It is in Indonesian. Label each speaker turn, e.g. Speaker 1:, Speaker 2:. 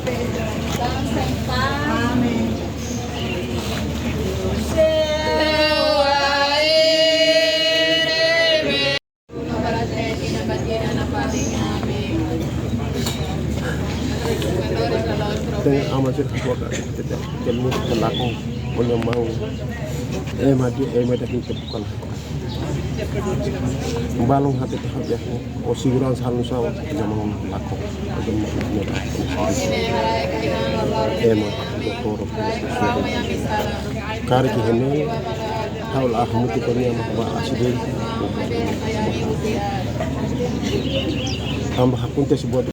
Speaker 1: Dengan amasir kuaka tidak ilmu berlaku punya mau mati tak kita bukan balong hati hati aku siguran selalu sama zaman laku doktor kari kini haul ahmu tu kami yang makba asidin tambah hakun tes buat